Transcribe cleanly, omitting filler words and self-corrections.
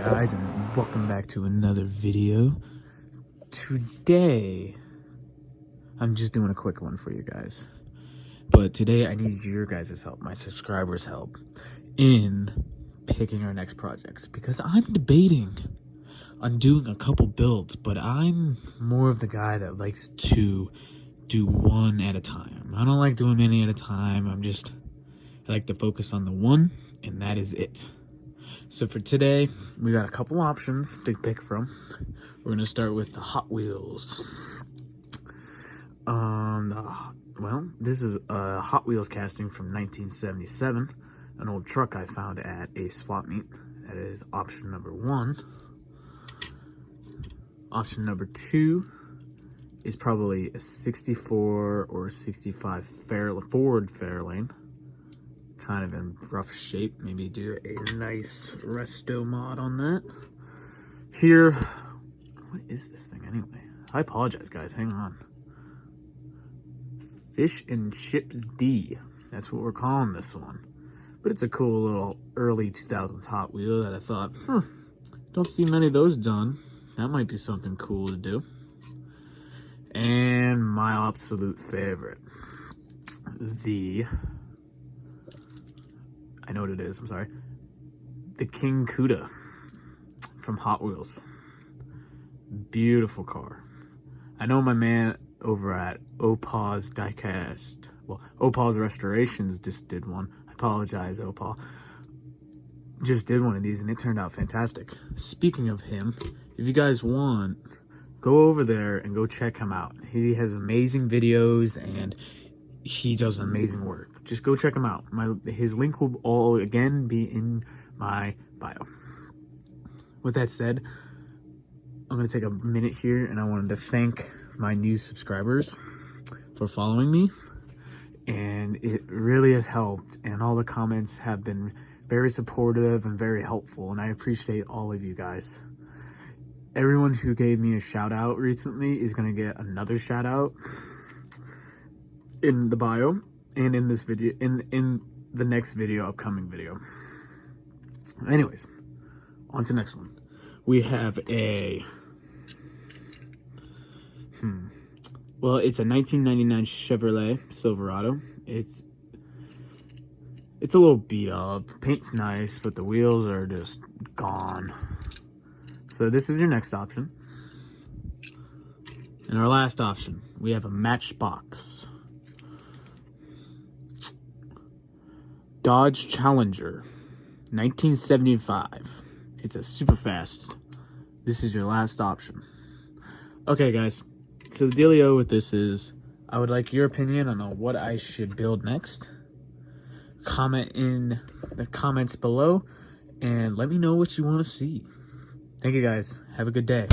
guys, and welcome back to another video. Today I'm just doing a quick one for you guys, but today I need your guys' help, my subscribers' help, in picking our next projects, because I'm debating on doing a couple builds, but I'm more of the guy that likes to do one at a time. I don't like doing many at a time. I like to focus on the one, and that is it. So for today, we got a couple options to pick from. We're gonna start with the Hot Wheels. Well, this is a Hot Wheels casting from 1977, an old truck I found at a swap meet. That is option number one. Option number two is probably a 64 or 65 Ford Fairlane. Kind of in rough shape. Maybe do a nice resto mod on that. Here, what is this thing anyway? I apologize, guys. Hang on. Fish and Chips D. That's what we're calling this one. But it's a cool little early 2000s Hot Wheel that I thought, don't see many of those done. That might be something cool to do. And my absolute favorite, I know what it is, I'm sorry. The King Cuda from Hot Wheels. Beautiful car. I know my man over at Opaw's Diecast, well, Opaw's Restorations just did one. I apologize, Opaw. Just did one of these and it turned out fantastic. Speaking of him, if you guys want, go over there and go check him out. He has amazing videos and he does amazing work. Just go check him out. His link will all again be in my bio. With that said, I'm going to take a minute here and I wanted to thank my new subscribers for following me. And it really has helped. And all the comments have been very supportive and very helpful. And I appreciate all of you guys. Everyone who gave me a shout out recently is going to get another shout out in the bio and in this video, in the next video, upcoming video. Anyways, on to the next one. We have a well, it's a 1999 Chevrolet Silverado. It's a little beat up. Paint's nice, but the wheels are just gone. So this is your next option. And our last option, we have a Matchbox Dodge Challenger 1975. It's a super fast. This is your last option. Okay, guys. So the dealio with this is, I would like your opinion on what I should build next. Comment in the comments below and let me know what you want to see. Thank you, guys. Have a good day.